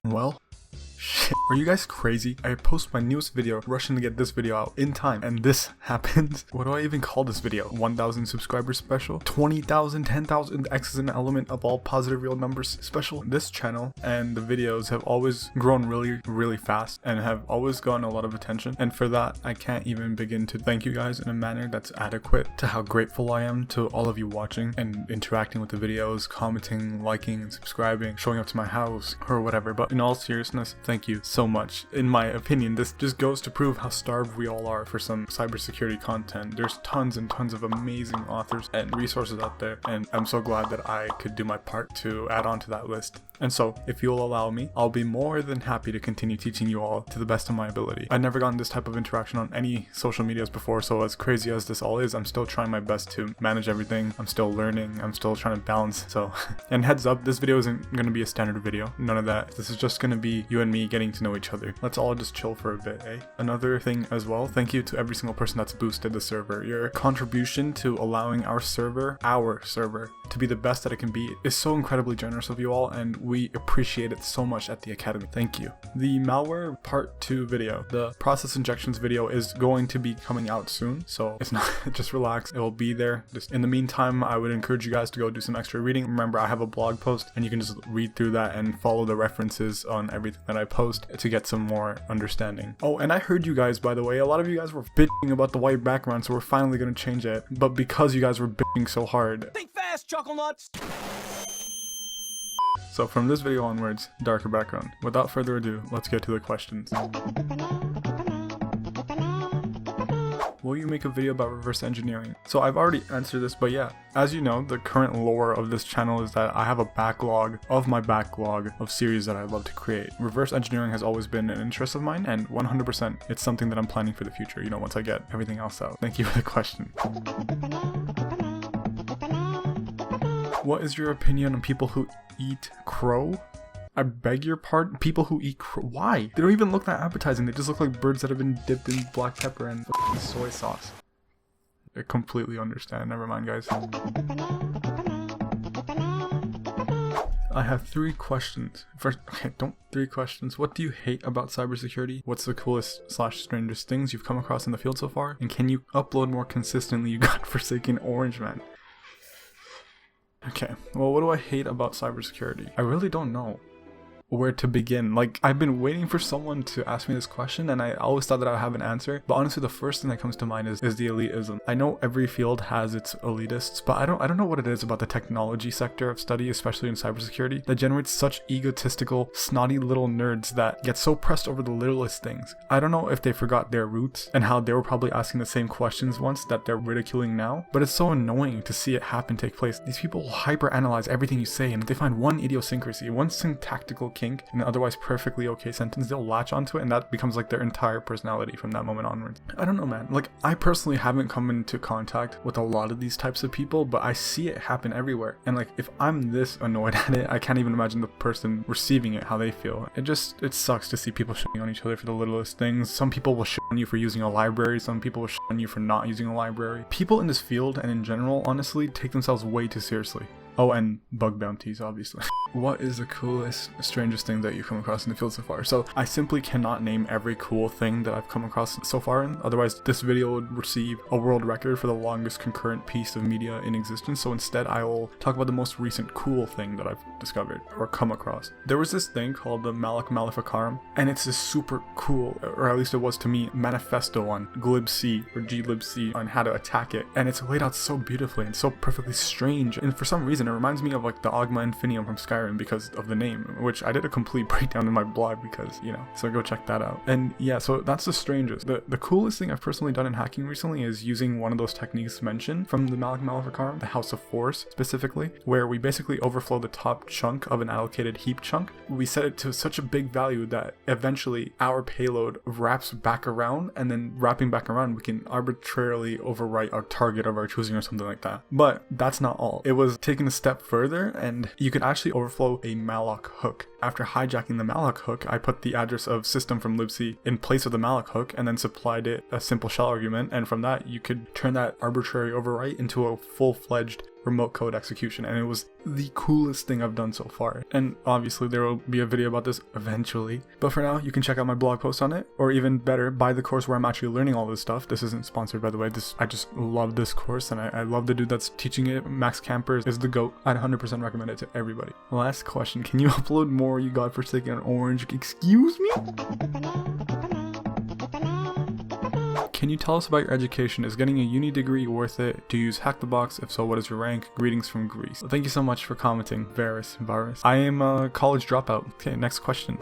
Well, shit, are you guys crazy? I post my newest video, rushing to get this video out in time, and this happens. What do I even call this video? 1,000 subscribers special? 20,000, 10,000, X is an element of all positive real numbers special? This channel and the videos have always grown really fast and have always gotten a lot of attention, and for that I can't even begin to thank you guys in a manner that's adequate to how grateful I am to all of you watching and interacting with the videos, commenting, liking, and subscribing, showing up to my house or whatever. But in all seriousness, thank you so much. In my opinion, this just goes to prove how starved we all are for some cybersecurity content. There's tons and tons of amazing authors and resources out there, and I'm so glad that I could do my part to add on to that list. And so, if you'll allow me, I'll be more than happy to continue teaching you all to the best of my ability. I've never gotten this type of interaction on any social medias before, so as crazy as this all is, I'm still trying my best to manage everything. I'm still learning. I'm still trying to balance. So, and heads up, this video isn't going to be a standard video. None of that. This is just going to be you and me getting to know each other. Let's all just chill for a bit, eh? Another thing as well, thank you to every single person that's boosted the server. Your contribution to allowing our server, to be the best that it can be is so incredibly generous of you all, and we appreciate it so much at the Academy. Thank you. The malware part 2 video, the process injections video, is going to be coming out soon, so it's not, just relax, it will be there. Just in the meantime, I would encourage you guys to go do some extra reading. Remember, I have a blog post and you can just read through that and follow the references on everything that I post to get some more understanding. Oh, and I heard you guys, by the way, a lot of you guys were bitching about the white background, so we're finally going to change it, but because you guys were bitching so hard, think fast, chuckle nuts. So from this video onwards, darker background. Without further ado, let's get to the questions. Will you make a video about reverse engineering? So I've already answered this, but yeah, as you know, the current lore of this channel is that I have a backlog of series that I love to create. Reverse engineering has always been an interest of mine, and 100% it's something that I'm planning for the future, you know, once I get everything else out. Thank you for the question. What is your opinion on people who eat crow? I beg your pardon? People who eat crow? Why? They don't even look that appetizing. They just look like birds that have been dipped in black pepper and soy sauce. I completely understand. Never mind, guys. I have 3 questions. First, okay, don't 3 questions. What do you hate about cybersecurity? What's the coolest / strangest things you've come across in the field so far? And can you upload more consistently, you godforsaken orange man? Okay, well, what do I hate about cybersecurity? I really don't know where to begin. Like, I've been waiting for someone to ask me this question, and I always thought that I would have an answer, but honestly the first thing that comes to mind is the elitism. I know every field has its elitists, but I don't know what it is about the technology sector of study, especially in cybersecurity, that generates such egotistical, snotty little nerds that get so pressed over the littlest things. I don't know if they forgot their roots and how they were probably asking the same questions once that they're ridiculing now, but it's so annoying to see it take place. These people hyper-analyze everything you say, and if they find one idiosyncrasy, one syntactical kink in an otherwise perfectly okay sentence, they'll latch onto it, and that becomes like their entire personality from that moment onwards. I don't know, man. Like, I personally haven't come into contact with a lot of these types of people, but I see it happen everywhere. And like, if I'm this annoyed at it, I can't even imagine the person receiving it, how they feel. It sucks to see people shitting on each other for the littlest things. Some people will shit on you for using a library. Some people will shit on you for not using a library. People in this field and in general, honestly, take themselves way too seriously. Oh, and bug bounties, obviously. What is the coolest, strangest thing that you've come across in the field so far? So I simply cannot name every cool thing that I've come across so far, and otherwise this video would receive a world record for the longest concurrent piece of media in existence. So instead I will talk about the most recent cool thing that I've discovered or come across. There was this thing called the Malak Maleficarum, and it's this super cool, or at least it was to me, manifesto on glibc or glibc on how to attack it, and it's laid out so beautifully and so perfectly strange, and for some reason it reminds me of like the Ogma Infinium from Skyrim because of the name, which I did a complete breakdown in my blog because, you know, so go check that out. And yeah, so that's the strangest. The coolest thing I've personally done in hacking recently is using one of those techniques mentioned from the Malak Maleficarum, the House of Force specifically, where we basically overflow the top chunk of an allocated heap chunk. We set it to such a big value that eventually our payload wraps back around, and then wrapping back around, we can arbitrarily overwrite our target of our choosing or something like that. But that's not all. It was taking the step further, and you could actually overflow a malloc hook. After hijacking the malloc hook, I put the address of system from libc in place of the malloc hook and then supplied it a simple shell argument, and from that you could turn that arbitrary overwrite into a full-fledged remote code execution, and it was the coolest thing I've done so far. And obviously there will be a video about this eventually, but for now you can check out my blog post on it, or even better, buy the course where I'm actually learning all this stuff. This isn't sponsored, by the way. I just love this course, and I love the dude that's teaching it. Max Campers is the GOAT. I'd 100% recommend it to everybody. Last question, can you upload more, you godforsaken orange? Excuse me? Can you tell us about your education? Is getting a uni degree worth it? Do you use Hack the Box? If so, what is your rank? Greetings from Greece. Well, thank you so much for commenting, Varus. I am a college dropout. Okay, next question.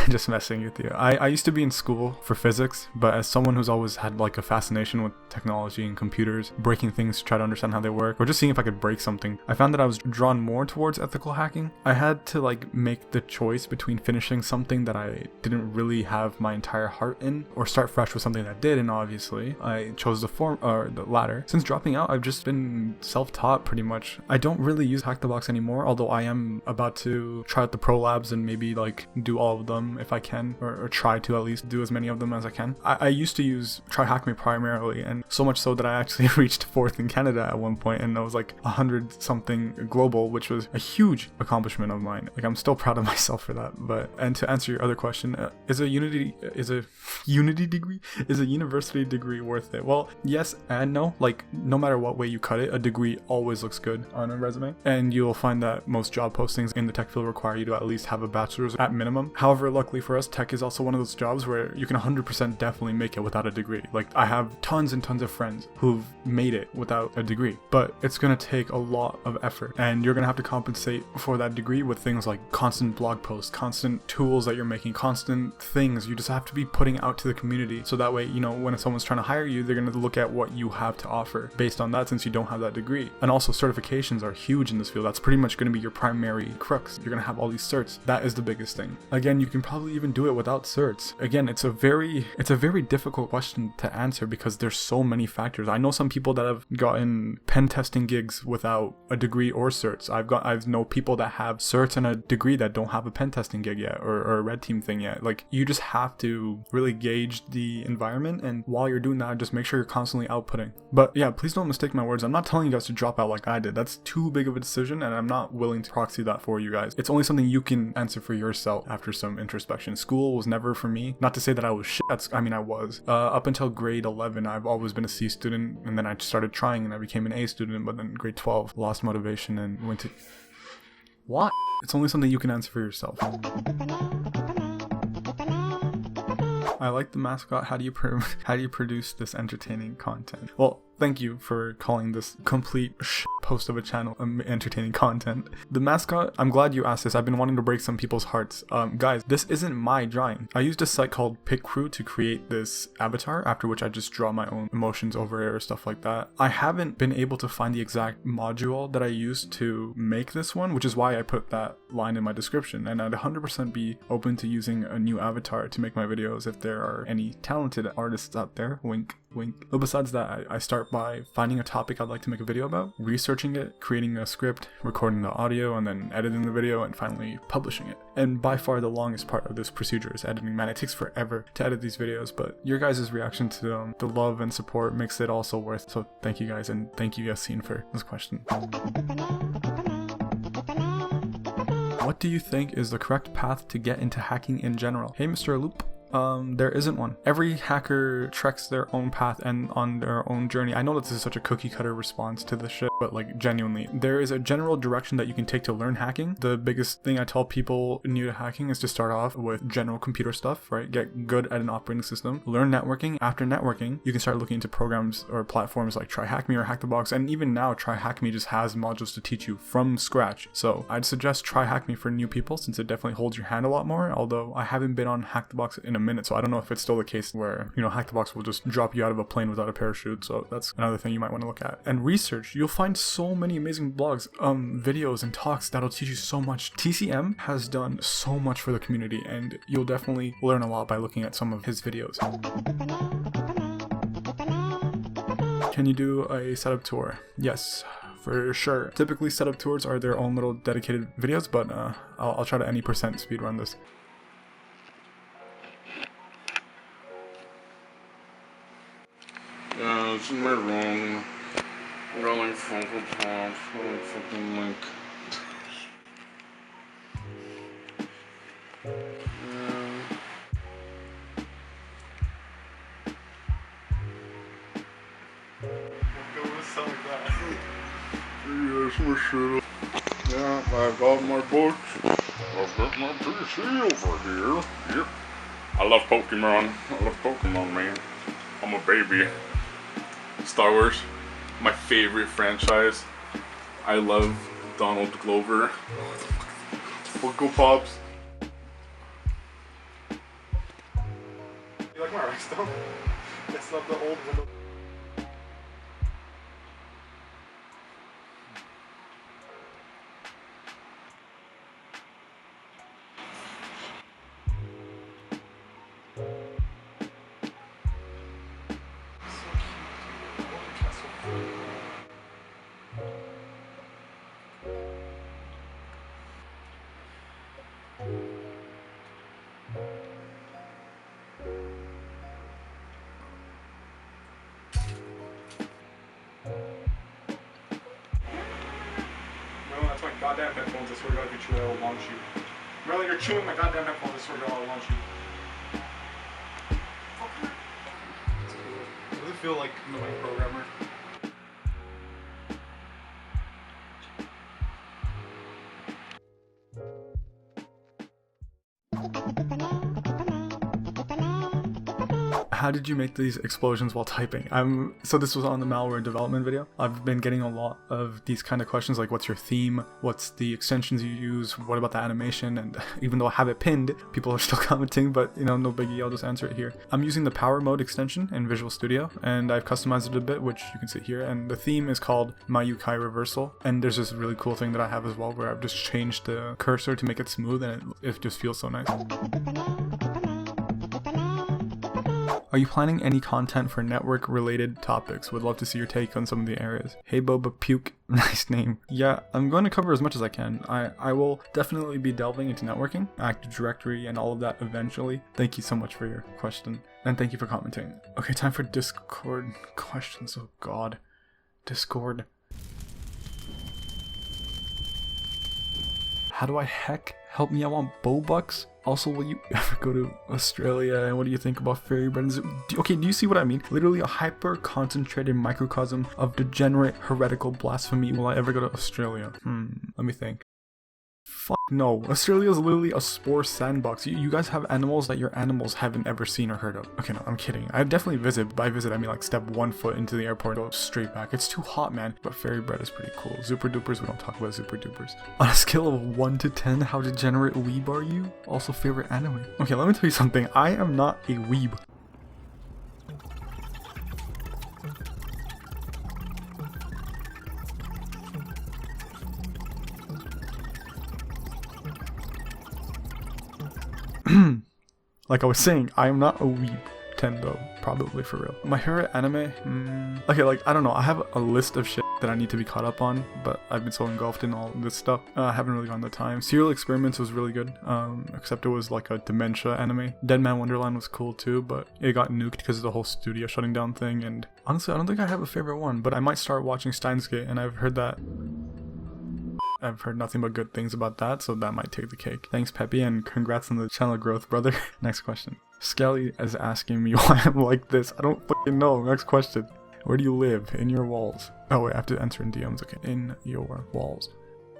Just messing with you. I used to be in school for physics, but as someone who's always had like a fascination with technology and computers, breaking things to try to understand how they work, or just seeing if I could break something, I found that I was drawn more towards ethical hacking. I had to like make the choice between finishing something that I didn't really have my entire heart in, or start fresh with something that did, and obviously I chose the latter. Since dropping out, I've just been self-taught pretty much. I don't really use Hack the Box anymore, although I am about to try out the pro labs and maybe like do all of them if I can, or try to at least do as many of them as I can. I used to use Try Hack Me primarily, and so much so that I actually reached 4th in Canada at one point, and I was like 100 something global, which was a huge accomplishment of mine. Like, I'm still proud of myself for that. And to answer your other question, is a university degree worth it? Well, yes and no. Like, no matter what way you cut it, a degree always looks good on a resume, and you'll find that most job postings in the tech field require you to at least have a bachelor's at minimum. However, luckily for us, tech is also one of those jobs where you can 100% definitely make it without a degree. Like, I have tons and tons of friends who've made it without a degree, but it's gonna take a lot of effort, and you're gonna have to compensate for that degree with things like constant blog posts, constant tools that you're making, constant things you just have to be putting out to the community, so that way, you know, when someone's trying to hire you, they're gonna look at what you have to offer based on that, since you don't have that degree. And also, certifications are huge in this field. That's pretty much gonna be your primary crux. You're gonna have all these certs. That is the biggest thing. Again, you can probably even do it without certs. Again, it's a very difficult question to answer because there's so many factors. I know some people that have gotten pen testing gigs without a degree or certs. I've know people that have certs and a degree that don't have a pen testing gig yet, or a red team thing yet. Like, you just have to really gauge the environment, and while you're doing that, just make sure you're constantly outputting. But yeah, please don't mistake my words. I'm not telling you guys to drop out like I did. That's too big of a decision, and I'm not willing to proxy that for you guys. It's only something you can answer for yourself after some introspection. School was never for me. Not to say that I was shit. I was. Up until grade 11, I've always been a C student, and then I started trying and I became an A student, but then grade 12, lost motivation and went to... What? It's only something you can answer for yourself. I like the mascot. How do you produce this entertaining content? Well, thank you for calling this complete post of a channel entertaining content. The mascot, I'm glad you asked this. I've been wanting to break some people's hearts. Guys, this isn't my drawing. I used a site called PicCrew to create this avatar, after which I just draw my own emotions over it or stuff like that. I haven't been able to find the exact module that I used to make this one, which is why I put that line in my description, and I'd 100% be open to using a new avatar to make my videos if there are any talented artists out there. Wink, wink. But besides that, I start by finding a topic I'd like to make a video about, researching it, creating a script, recording the audio, and then editing the video, and finally publishing it. And by far the longest part of this procedure is editing. Man, it takes forever to edit these videos, but your guys' reaction to them, the love and support, makes it also worth. So thank you guys, and thank you Yassine for this question. What do you think is the correct path to get into hacking in general? Hey, Mr. Loop. There isn't one. Every hacker treks their own path and on their own journey. I know that this is such a cookie cutter response to this shit, but like, genuinely, there is a general direction that you can take to learn hacking. The biggest thing I tell people new to hacking is to start off with general computer stuff, right? Get good at an operating system, learn networking. After networking, you can start looking into programs or platforms like Try Hack Me or Hack the Box, and even now Try Hack Me just has modules to teach you from scratch. So I'd suggest Try Hack Me for new people, since it definitely holds your hand a lot more, although I haven't been on Hack the Box in a minute, so I don't know if it's still the case where, you know, Hack the Box will just drop you out of a plane without a parachute. So that's another thing you might want to look at. And research. You'll find so many amazing blogs, videos, and talks that'll teach you so much. TCM has done so much for the community, and you'll definitely learn a lot by looking at some of his videos. Can you do a setup tour? Yes. for sure. Typically setup tours are their own little dedicated videos, but I'll try to any percent speed run this. Yeah, it's in my room. I got like Funko Pops, like fucking like. Yeah, some shit. Yeah, I got my books. I've got my PC over here. Yep. I love Pokemon. I love Pokemon, man. I'm a baby. Star Wars, my favorite franchise. I love Donald Glover. Funko Pops. You like my rhinestone? It's not the old one. That's my goddamn headphones. I swear to God, if you chew it, I'll launch you. Merlin, you're chewing my goddamn headphones. I swear to God, I'll launch you. Does it feel like annoying programmer? How did you make these explosions while typing? So this was on the malware development video. I've been getting a lot of these kind of questions like what's your theme? What's the extensions you use? What about the animation? And even though I have it pinned, people are still commenting, but you know, no biggie, I'll just answer it here. I'm using the power mode extension in Visual Studio and I've customized it a bit, which you can see here. And the theme is called My Yukai Reversal. And there's this really cool thing that I have as well where I've just changed the cursor to make it smooth and it just feels so nice. Are you planning any content for network related topics? Would love to see your take on some of the areas. Hey Boba Puke, nice name. Yeah, I'm going to cover as much as I can. I will definitely be delving into networking, Active Directory, and all of that eventually. Thank you so much for your question. And thank you for commenting. Okay, time for Discord questions. Oh god. Discord. How do I heck help me? I want Bobucks. Also, will you ever go to Australia? And what do you think about fairy bread? Okay, do you see what I mean? Literally a hyper-concentrated microcosm of degenerate heretical blasphemy. Will I ever go to Australia? Let me think. Fuck no. Australia is literally a spore sandbox. You guys have animals that your animals haven't ever seen or heard of. Okay, no, I'm kidding. I'd definitely visit. By visit, I mean like step 1 foot into the airport and go straight back. It's too hot, man. But fairy bread is pretty cool. Super dupers, we don't talk about super dupers. On a scale of 1 to 10, how degenerate weeb are you? Also favorite anime. Okay, let me tell you something. I am not a weeb. Like I was saying, I am not a weeb. 10 though, probably for real. My favorite anime? Okay, like, I don't know. I have a list of shit that I need to be caught up on, but I've been so engulfed in all this stuff. I haven't really gotten the time. Serial Experiments was really good, except it was like a dementia anime. Dead Man Wonderland was cool too, but it got nuked because of the whole studio shutting down thing, and honestly, I don't think I have a favorite one, but I might start watching Steins Gate, and I've heard nothing but good things about that, so that might take the cake. Thanks, Peppy, and congrats on the channel growth, brother. Next question. Skelly is asking me why I'm like this. I don't fucking know. Next question. Where do you live? In your walls. Oh wait, I have to answer in DMs. Okay. In your walls.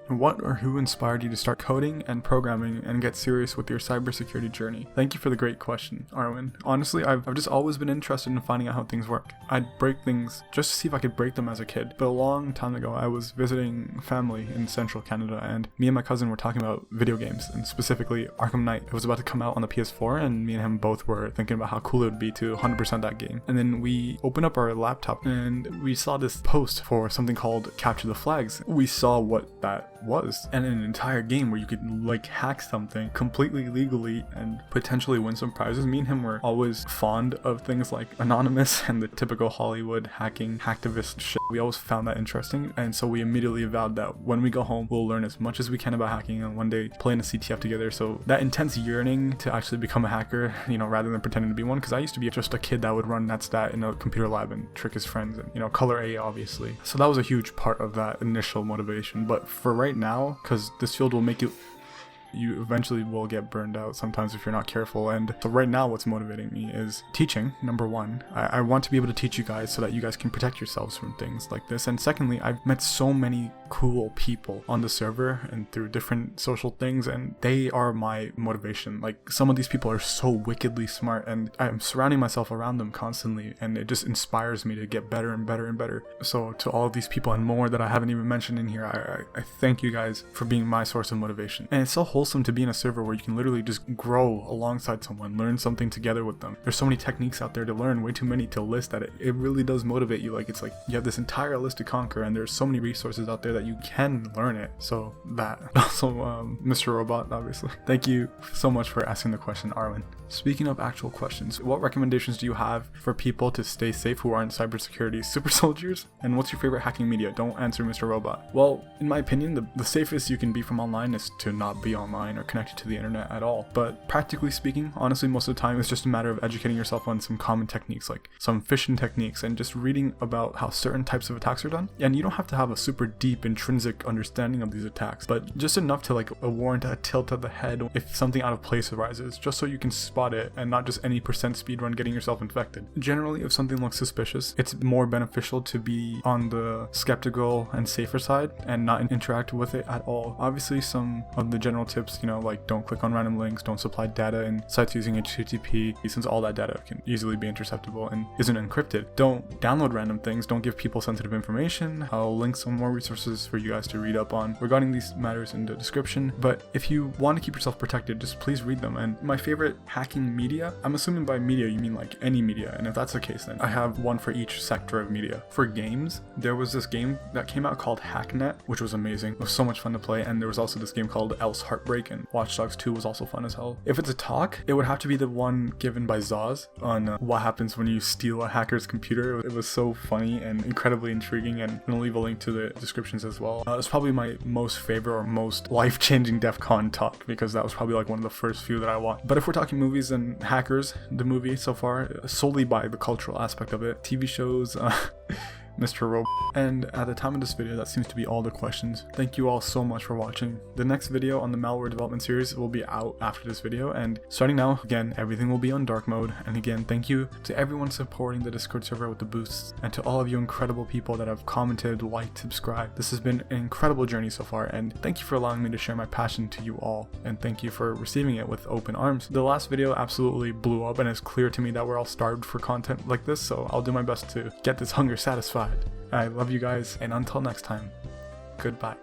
What or who inspired you to start coding and programming and get serious with your cybersecurity journey? Thank you for the great question, Arwen. Honestly, I've just always been interested in finding out how things work. I'd break things just to see if I could break them as a kid. But a long time ago, I was visiting family in central Canada, and me and my cousin were talking about video games, and specifically Arkham Knight. It was about to come out on the PS4, and me and him both were thinking about how cool it would be to 100% that game. And then we opened up our laptop, and we saw this post for something called Capture the Flags. We saw what that was. And in an entire game where you could like hack something completely legally and potentially win some prizes. Me and him were always fond of things like Anonymous and the typical Hollywood hacking hacktivist shit. We always found that interesting, and so we immediately vowed that when we go home, we'll learn as much as we can about hacking and one day play in a CTF together. So that intense yearning to actually become a hacker, you know, rather than pretending to be one, because I used to be just a kid that would run netstat in a computer lab and trick his friends and, you know, color A obviously. So that was a huge part of that initial motivation. But for right now, because this field will make you eventually will get burned out sometimes if you're not careful. And so right now what's motivating me is teaching. Number one, I want to be able to teach you guys so that you guys can protect yourselves from things like this. And secondly, I've met so many cool people on the server and through different social things, and they are my motivation. Like, some of these people are so wickedly smart, and I'm surrounding myself around them constantly, and it just inspires me to get better and better and better. So to all of these people and more that I haven't even mentioned in here, I thank you guys for being my source of motivation. And it's so wholesome to be in a server where you can literally just grow alongside someone, learn something together with them. There's so many techniques out there to learn, way too many to list, that it really does motivate you. Like, it's like you have this entire list to conquer, and there's so many resources out there that you can learn it. So that. Also, Mr. Robot, obviously. Thank you so much for asking the question, Arwen. Speaking of actual questions, what recommendations do you have for people to stay safe who aren't cybersecurity super soldiers? And what's your favorite hacking media? Don't answer Mr. Robot. Well, in my opinion, the safest you can be from online is to not be online or connected to the internet at all. But practically speaking, honestly, most of the time it's just a matter of educating yourself on some common techniques, like some phishing techniques, and just reading about how certain types of attacks are done. And you don't have to have a super deep intrinsic understanding of these attacks, but just enough to like warrant a tilt of the head if something out of place arises, just so you can spot it and not just any percent speedrun getting yourself infected. Generally, if something looks suspicious, it's more beneficial to be on the skeptical and safer side and not interact with it at all. Obviously, some of the general tips, you know, like don't click on random links, don't supply data in sites using HTTP, since all that data can easily be interceptable and isn't encrypted. Don't download random things, don't give people sensitive information. I'll link some more resources for you guys to read up on regarding these matters in the description. But if you want to keep yourself protected, just please read them. And my favorite hacking media, I'm assuming by media you mean like any media, and if that's the case, then I have one for each sector of media. For games, there was this game that came out called Hacknet, which was amazing. It was so much fun to play. And there was also this game called Else Heartbreak, and Watch Dogs 2 was also fun as hell. If it's a talk, it would have to be the one given by Zaz on what happens when you steal a hacker's computer. It was so funny and incredibly intriguing, and I'm gonna leave a link to the descriptions as well. It's probably my most favorite or most life-changing DEF CON talk, because that was probably like one of the first few that I watched. But if we're talking movies and hackers, the movie so far, solely by the cultural aspect of it, TV shows, Mr. Robot. And at the time of this video, that seems to be all the questions. Thank you all so much for watching. The next video on the malware development series will be out after this video, and starting now, again, everything will be on dark mode. And again, thank you to everyone supporting the Discord server with the boosts, and to all of you incredible people that have commented, liked, subscribed. This has been an incredible journey so far, and thank you for allowing me to share my passion to you all, and thank you for receiving it with open arms. The last video absolutely blew up, and it's clear to me that we're all starved for content like this, so I'll do my best to get this hunger satisfied. I love you guys, and until next time, goodbye.